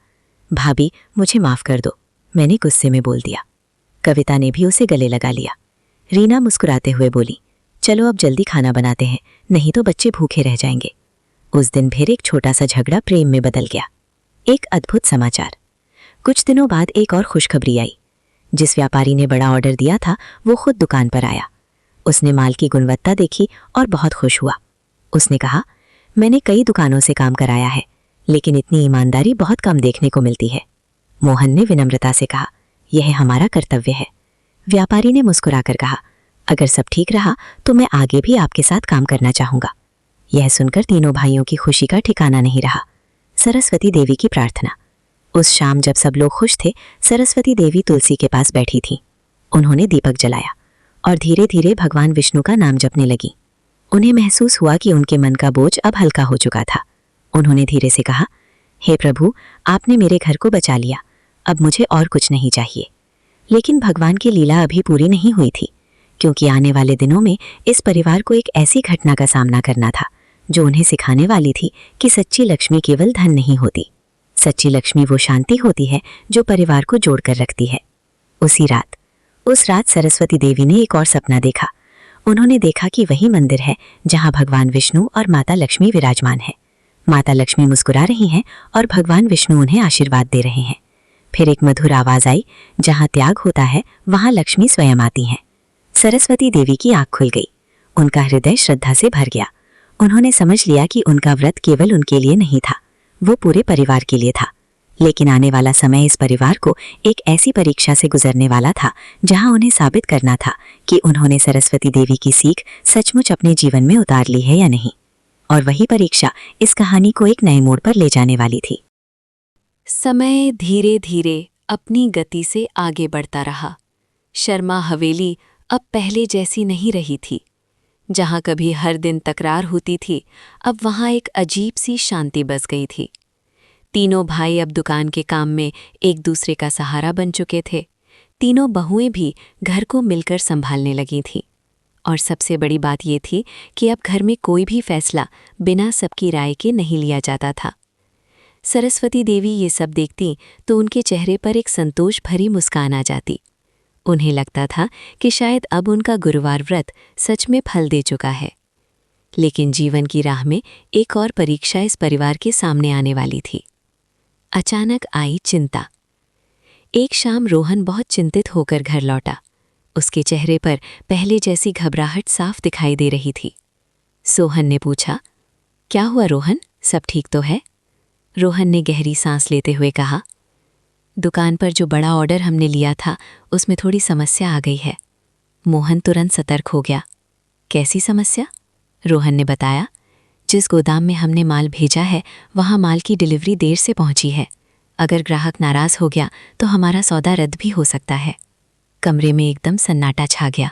भाभी, मुझे माफ़ कर दो, मैंने गुस्से में बोल दिया। कविता ने भी उसे गले लगा लिया। रीना मुस्कुराते हुए बोली, चलो अब जल्दी खाना बनाते हैं, नहीं तो बच्चे भूखे रह जाएंगे। उस दिन फिर एक छोटा सा झगड़ा प्रेम में बदल गया। एक अद्भुत समाचार। कुछ दिनों बाद एक और खुशखबरी आई। जिस व्यापारी ने बड़ा ऑर्डर दिया था वो खुद दुकान पर आया। उसने माल की गुणवत्ता देखी और बहुत खुश हुआ। उसने कहा, मैंने कई दुकानों से काम कराया है, लेकिन इतनी ईमानदारी बहुत कम देखने को मिलती है। मोहन ने विनम्रता से कहा, यह हमारा कर्तव्य है। व्यापारी ने मुस्कुराकर कहा, अगर सब ठीक रहा तो मैं आगे भी आपके साथ काम करना चाहूंगा। यह सुनकर तीनों भाइयों की खुशी का ठिकाना नहीं रहा। सरस्वती देवी की प्रार्थना। उस शाम जब सब लोग खुश थे, सरस्वती देवी तुलसी के पास बैठी थीं। उन्होंने दीपक जलाया और धीरे धीरे भगवान विष्णु का नाम जपने लगी। उन्हें महसूस हुआ कि उनके मन का बोझ अब हल्का हो चुका था। उन्होंने धीरे से कहा, हे प्रभु, आपने मेरे घर को बचा लिया, अब मुझे और कुछ नहीं चाहिए। लेकिन भगवान की लीला अभी पूरी नहीं हुई थी, क्योंकि आने वाले दिनों में इस परिवार को एक ऐसी घटना का सामना करना था जो उन्हें सिखाने वाली थी कि सच्ची लक्ष्मी केवल धन नहीं होती। सच्ची लक्ष्मी वो शांति होती है जो परिवार को जोड़कर रखती है। उस रात सरस्वती देवी ने एक और सपना देखा। उन्होंने देखा कि वही मंदिर है जहां भगवान विष्णु और माता लक्ष्मी विराजमान है। माता लक्ष्मी मुस्कुरा रही हैं और भगवान विष्णु उन्हें आशीर्वाद दे रहे हैं। फिर एक मधुर आवाज आई, जहां त्याग होता है वहां लक्ष्मी स्वयं आती हैं। सरस्वती देवी की आंख खुल गई। उनका हृदय श्रद्धा से भर गया। उन्होंने समझ लिया कि उनका व्रत केवल उनके लिए नहीं था, वो पूरे परिवार के लिए था। लेकिन आने वाला समय इस परिवार को एक ऐसी परीक्षा से गुजरने वाला था जहां उन्हें साबित करना था कि उन्होंने सरस्वती देवी की सीख सचमुच अपने जीवन में उतार ली है या नहीं। और वही परीक्षा इस कहानी को एक नए मोड़ पर ले जाने वाली थी। समय धीरे धीरे अपनी गति से आगे बढ़ता रहा। शर्मा हवेली अब पहले जैसी नहीं रही थी। जहां कभी हर दिन तकरार होती थी, अब वहां एक अजीब सी शांति बस गई थी। तीनों भाई अब दुकान के काम में एक दूसरे का सहारा बन चुके थे। तीनों बहुएं भी घर को मिलकर संभालने लगी थीं। और सबसे बड़ी बात ये थी कि अब घर में कोई भी फैसला बिना सबकी राय के नहीं लिया जाता था। सरस्वती देवी ये सब देखती तो उनके चेहरे पर एक संतोष भरी मुस्कान आ जाती। उन्हें लगता था कि शायद अब उनका गुरुवार व्रत सच में फल दे चुका है। लेकिन जीवन की राह में एक और परीक्षा इस परिवार के सामने आने वाली थी। अचानक आई चिंता। एक शाम रोहन बहुत चिंतित होकर घर लौटा। उसके चेहरे पर पहले जैसी घबराहट साफ दिखाई दे रही थी। सोहन ने पूछा, क्या हुआ रोहन, सब ठीक तो है? रोहन ने गहरी सांस लेते हुए कहा, दुकान पर जो बड़ा ऑर्डर हमने लिया था उसमें थोड़ी समस्या आ गई है। मोहन तुरंत सतर्क हो गया। कैसी समस्या? रोहन ने बताया, जिस गोदाम में हमने माल भेजा है वहाँ माल की डिलीवरी देर से पहुंची है। अगर ग्राहक नाराज हो गया तो हमारा सौदा रद्द भी हो सकता है। कमरे में एकदम सन्नाटा छा गया।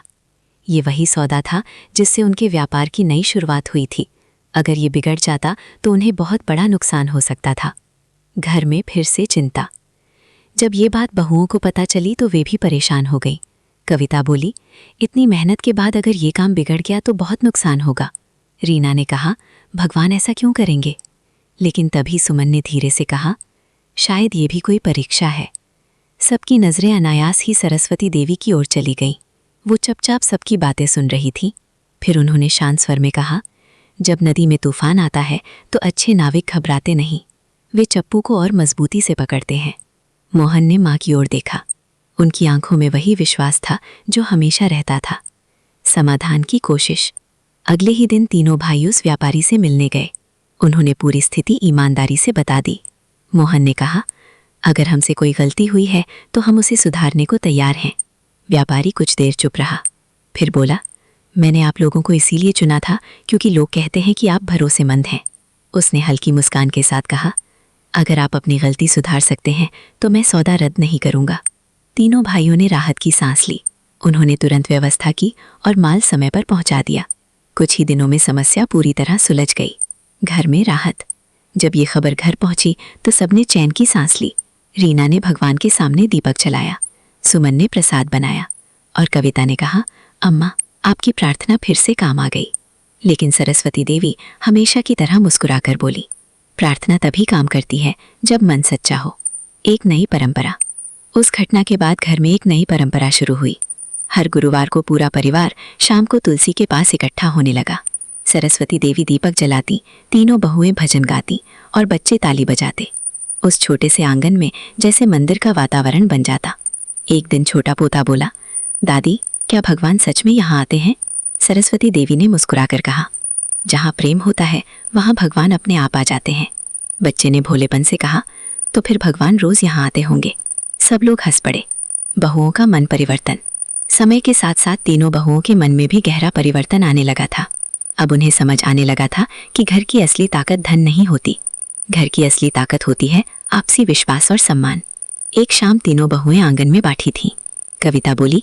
ये वही सौदा था जिससे उनके व्यापार की नई शुरुआत हुई थी। अगर ये बिगड़ जाता तो उन्हें बहुत बड़ा नुकसान हो सकता था। घर में फिर से चिंता। जब ये बात बहुओं को पता चली तो वे भी परेशान हो गई। कविता बोली, इतनी मेहनत के बाद अगर ये काम बिगड़ गया तो बहुत नुकसान होगा। रीना ने कहा, भगवान ऐसा क्यों करेंगे? लेकिन तभी सुमन ने धीरे से कहा, शायद ये भी कोई परीक्षा है। सबकी नज़रें अनायास ही सरस्वती देवी की ओर चली गईं। वो चुपचाप सबकी बातें सुन रही थी। फिर उन्होंने शांत स्वर में कहा, जब नदी में तूफान आता है तो अच्छे नाविक घबराते नहीं, वे चप्पू को और मजबूती से पकड़ते हैं। मोहन ने माँ की ओर देखा। उनकी आंखों में वही विश्वास था जो हमेशा रहता था। समाधान की कोशिश। अगले ही दिन तीनों भाई उस व्यापारी से मिलने गए। उन्होंने पूरी स्थिति ईमानदारी से बता दी। मोहन ने कहा, अगर हमसे कोई गलती हुई है तो हम उसे सुधारने को तैयार हैं। व्यापारी कुछ देर चुप रहा, फिर बोला, मैंने आप लोगों को इसीलिए चुना था क्योंकि लोग कहते हैं कि आप भरोसेमंद हैं। उसने हल्की मुस्कान के साथ कहा, अगर आप अपनी गलती सुधार सकते हैं तो मैं सौदा रद्द नहीं करूंगा। तीनों भाइयों ने राहत की सांस ली। उन्होंने तुरंत व्यवस्था की और माल समय पर पहुंचा दिया। कुछ ही दिनों में समस्या पूरी तरह सुलझ गई। घर में राहत। जब ये खबर घर पहुंची तो सबने चैन की सांस ली। रीना ने भगवान के सामने दीपक जलाया, सुमन ने प्रसाद बनाया और कविता ने कहा, अम्मा, आपकी प्रार्थना फिर से काम आ गई। लेकिन सरस्वती देवी हमेशा की तरह मुस्कुराकर बोली, प्रार्थना तभी काम करती है जब मन सच्चा हो। एक नई परंपरा। उस घटना के बाद घर में एक नई परंपरा शुरू हुई। हर गुरुवार को पूरा परिवार शाम को तुलसी के पास इकट्ठा होने लगा। सरस्वती देवी दीपक जलाती, तीनों बहुएं भजन गाती और बच्चे ताली बजाते। उस छोटे से आंगन में जैसे मंदिर का वातावरण बन जाता। एक दिन छोटा पोता बोला, दादी, क्या भगवान सच में यहाँ आते हैं? सरस्वती देवी ने मुस्कुराकर कहा, जहाँ प्रेम होता है वहाँ भगवान अपने आप आ जाते हैं। बच्चे ने भोलेपन से कहा, तो फिर भगवान रोज यहाँ आते होंगे। सब लोग हंस पड़े। बहुओं का मन परिवर्तन। समय के साथ साथ तीनों बहुओं के मन में भी गहरा परिवर्तन आने लगा था। अब उन्हें समझ आने लगा था कि घर की असली ताकत धन नहीं होती, घर की असली ताकत होती है आपसी विश्वास और सम्मान। एक शाम तीनों बहुएं आंगन में बैठी थीं। कविता बोली,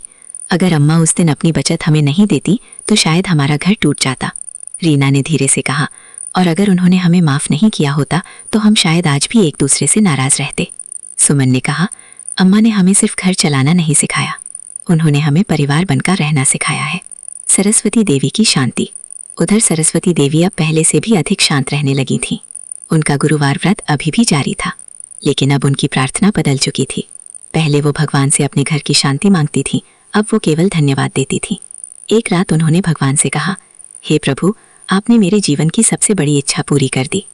अगर अम्मा उस दिन अपनी बचत हमें नहीं देती तो शायद हमारा घर टूट जाता। रीना ने धीरे से कहा, और अगर उन्होंने हमें माफ नहीं किया होता तो हम शायद आज भी एक दूसरे से नाराज रहते। सुमन ने कहा, अम्मा ने हमें सिर्फ घर चलाना नहीं सिखाया, उन्होंने हमें परिवार बनकर रहना सिखाया है। सरस्वती देवी की शांति। उधर सरस्वती देवी अब पहले से भी अधिक शांत रहने लगी थीं। उनका गुरुवार व्रत अभी भी जारी था, लेकिन अब उनकी प्रार्थना बदल चुकी थी। पहले वो भगवान से अपने घर की शांति मांगती थी, अब वो केवल धन्यवाद देती थी। एक रात उन्होंने भगवान से कहा, हे प्रभु, आपने मेरे जीवन की सबसे बड़ी इच्छा पूरी कर दी,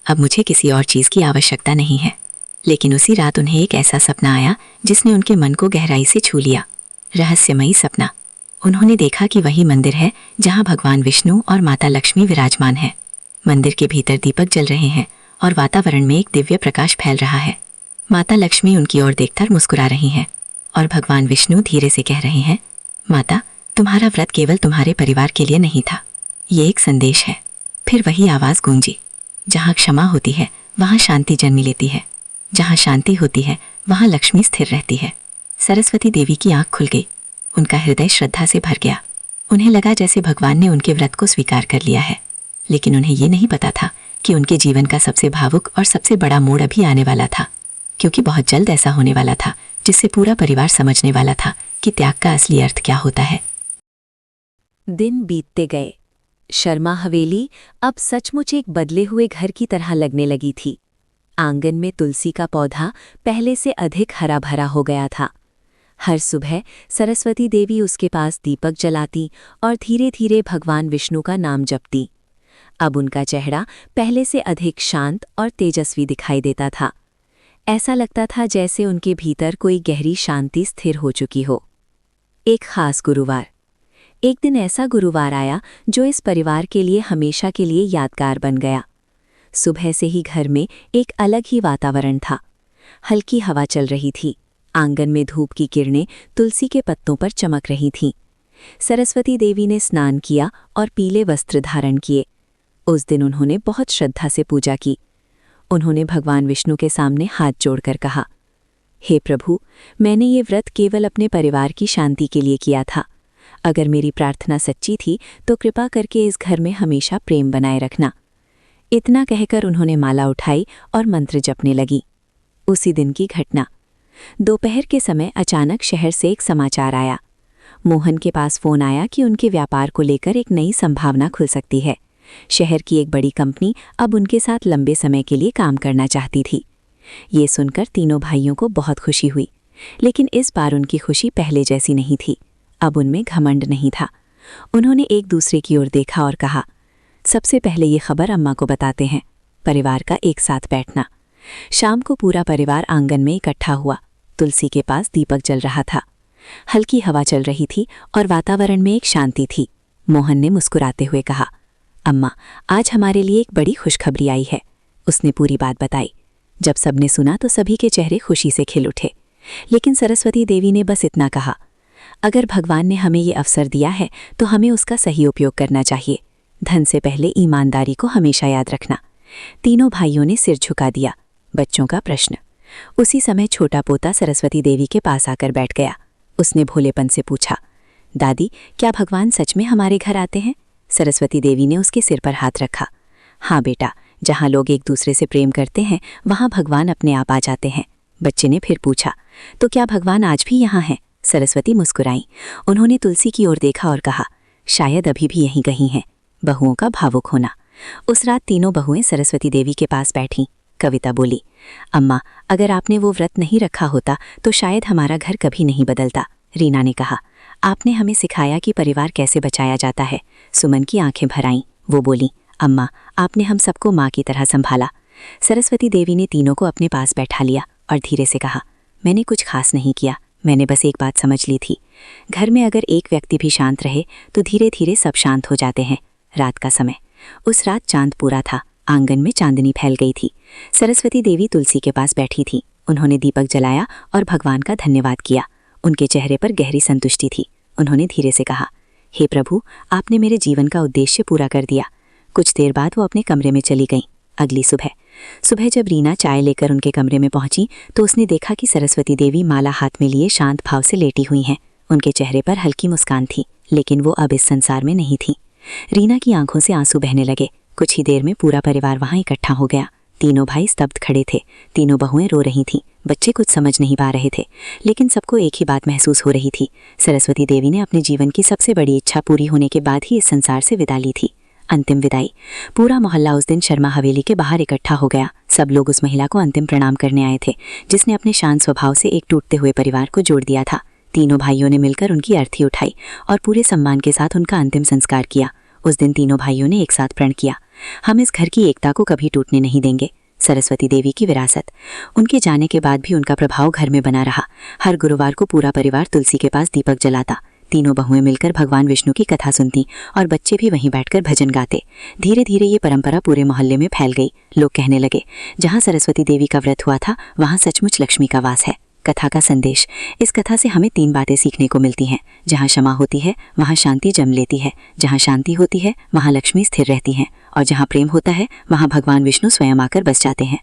अब मुझे किसी और चीज़ की आवश्यकता नहीं है। लेकिन उसी रात उन्हें एक ऐसा सपना आया जिसने उनके मन को गहराई से छू लिया। रहस्यमयी सपना। उन्होंने देखा कि वही मंदिर है जहां भगवान विष्णु और माता लक्ष्मी विराजमान है। मंदिर के भीतर दीपक जल रहे हैं और वातावरण में एक दिव्य प्रकाश फैल रहा है। माता लक्ष्मी उनकी ओर देखकर मुस्कुरा रही हैं और भगवान विष्णु धीरे से कह रहे हैं, माता, तुम्हारा व्रत केवल तुम्हारे परिवार के लिए नहीं था, ये एक संदेश है। फिर वही आवाज़ गूंजी, जहाँ क्षमा होती है वहाँ शांति जन्म लेती है, जहाँ शांति होती है वहाँ लक्ष्मी स्थिर रहती है। सरस्वती देवी की आंख खुल गई, उनका हृदय श्रद्धा से भर गया। उन्हें लगा जैसे भगवान ने उनके व्रत को स्वीकार कर लिया है। लेकिन उन्हें ये नहीं पता था कि उनके जीवन का सबसे भावुक और सबसे बड़ा मोड़ अभी आने वाला था, क्योंकि बहुत जल्द ऐसा होने वाला था जिससे पूरा परिवार समझने वाला था कि त्याग का असली अर्थ क्या होता है। दिन बीतते गए। शर्मा हवेली अब सचमुच एक बदले हुए घर की तरह लगने लगी थी। आंगन में तुलसी का पौधा पहले से अधिक हरा भरा हो गया था। हर सुबह सरस्वती देवी उसके पास दीपक जलाती और धीरे धीरे भगवान विष्णु का नाम जपती। अब उनका चेहरा पहले से अधिक शांत और तेजस्वी दिखाई देता था। ऐसा लगता था जैसे उनके भीतर कोई गहरी शांति स्थिर हो चुकी हो। एक खास गुरुवार। एक दिन ऐसा गुरुवार आया जो इस परिवार के लिए हमेशा के लिए यादगार बन गया। सुबह से ही घर में एक अलग ही वातावरण था। हल्की हवा चल रही थी। आंगन में धूप की किरणें तुलसी के पत्तों पर चमक रही थीं। सरस्वती देवी ने स्नान किया और पीले वस्त्र धारण किए। उस दिन उन्होंने बहुत श्रद्धा से पूजा की। उन्होंने भगवान विष्णु के सामने हाथ जोड़कर कहा, हे प्रभु, मैंने ये व्रत केवल अपने परिवार की शांति के लिए किया था। अगर मेरी प्रार्थना सच्ची थी तो कृपा करके इस घर में हमेशा प्रेम बनाए रखना। इतना कहकर उन्होंने माला उठाई और मंत्र जपने लगी। उसी दिन की घटना। दोपहर के समय अचानक शहर से एक समाचार आया। मोहन के पास फोन आया कि उनके व्यापार को लेकर एक नई संभावना खुल सकती है। शहर की एक बड़ी कंपनी अब उनके साथ लंबे समय के लिए काम करना चाहती थी। ये सुनकर तीनों भाइयों को बहुत खुशी हुई, लेकिन इस बार उनकी खुशी पहले जैसी नहीं थी। अब उनमें घमंड नहीं था। उन्होंने एक दूसरे की ओर देखा और कहा, सबसे पहले ये खबर अम्मा को बताते हैं। परिवार का एक साथ बैठना। शाम को पूरा परिवार आंगन में इकट्ठा हुआ। तुलसी के पास दीपक जल रहा था। हल्की हवा चल रही थी और वातावरण में एक शांति थी। मोहन ने मुस्कुराते हुए कहा, अम्मा, आज हमारे लिए एक बड़ी खुशखबरी आई है। उसने पूरी बात बताई। जब सबने सुना तो सभी के चेहरे खुशी से खिल उठे। लेकिन सरस्वती देवी ने बस इतना कहा, अगर भगवान ने हमें ये अवसर दिया है तो हमें उसका सही उपयोग करना चाहिए। धन से पहले ईमानदारी को हमेशा याद रखना। तीनों भाइयों ने सिर झुका दिया। बच्चों का प्रश्न। उसी समय छोटा पोता सरस्वती देवी के पास आकर बैठ गया। उसने भोलेपन से पूछा, दादी, क्या भगवान सच में हमारे घर आते हैं? सरस्वती देवी ने उसके सिर पर हाथ रखा। हाँ बेटा, जहाँ लोग एक दूसरे से प्रेम करते हैं वहाँ भगवान अपने आप आ जाते हैं। बच्चे ने फिर पूछा, तो क्या भगवान आज भी यहाँ हैं? सरस्वती मुस्कुराई। उन्होंने तुलसी की ओर देखा और कहा, शायद अभी भी यहीं कहीं हैं। बहुओं का भावुक होना। उस रात तीनों बहुएं सरस्वती देवी के पास बैठीं। कविता बोली, अम्मा, अगर आपने वो व्रत नहीं रखा होता तो शायद हमारा घर कभी नहीं बदलता। रीना ने कहा, आपने हमें सिखाया कि परिवार कैसे बचाया जाता है। सुमन की आंखें भर आईं। वो बोली, अम्मा, आपने हम सबको माँ की तरह संभाला। सरस्वती देवी ने तीनों को अपने पास बैठा लिया और धीरे से कहा, मैंने कुछ खास नहीं किया, मैंने बस एक बात समझ ली थी। घर में अगर एक व्यक्ति भी शांत रहे तो धीरे धीरे सब शांत हो जाते हैं। रात का समय। उस रात चांद पूरा था, आंगन में चांदनी फैल गई थी। सरस्वती देवी तुलसी के पास बैठी थी। उन्होंने दीपक जलाया और भगवान का धन्यवाद किया। उनके चेहरे पर गहरी संतुष्टि थी। उन्होंने धीरे से कहा, हे प्रभु, आपने मेरे जीवन का उद्देश्य पूरा कर दिया। कुछ देर बाद वो अपने कमरे में चली गईं। अगली सुबह जब रीना चाय लेकर उनके कमरे में पहुंची तो उसने देखा कि सरस्वती देवी माला हाथ में लिए शांत भाव से लेटी हुई हैं। उनके चेहरे पर हल्की मुस्कान थी, लेकिन वो अब इस संसार में नहीं थी। रीना की आंखों से आंसू बहने लगे। कुछ ही देर में पूरा परिवार वहां इकट्ठा हो गया। तीनों भाई स्तब्ध खड़े थे। तीनों बहुएं रो रही थीं। बच्चे कुछ समझ नहीं पा रहे थे, लेकिन सबको एक ही बात महसूस हो रही थी। सरस्वती देवी ने अपने जीवन की सबसे बड़ी इच्छा पूरी होने के बाद ही इस संसार से विदा ली थी। अंतिम विदाई। पूरा मोहल्ला उस दिन शर्मा हवेली के बाहर इकट्ठा हो गया। सब लोग उस महिला को अंतिम प्रणाम करने आए थे, जिसने अपने शांत स्वभाव से एक टूटते हुए परिवार को जोड़ दिया था। तीनों भाइयों ने मिलकर उनकी अर्थी उठाई और पूरे सम्मान के साथ उनका अंतिम संस्कार किया। उस दिन तीनों भाइयों ने एक साथ प्रण किया, हम इस घर की एकता को कभी टूटने नहीं देंगे। सरस्वती देवी की विरासत। उनके जाने के बाद भी उनका प्रभाव घर में बना रहा। हर गुरुवार को पूरा परिवार तुलसी के पास दीपक जलाता। तीनों बहुएं मिलकर भगवान विष्णु की कथा सुनती और बच्चे भी वहीं बैठकर भजन गाते। धीरे धीरे ये परंपरा पूरे मोहल्ले में फैल गई। लोग कहने लगे, जहाँ सरस्वती देवी का व्रत हुआ था वहाँ सचमुच लक्ष्मी का वास है। कथा का संदेश। इस कथा से हमें 3 बातें सीखने को मिलती हैं। जहाँ क्षमा होती है वहाँ शांति जन्म लेती है, जहाँ शांति होती है वहाँ लक्ष्मी स्थिर रहती हैं, और जहाँ प्रेम होता है वहाँ भगवान विष्णु स्वयं आकर बस जाते हैं।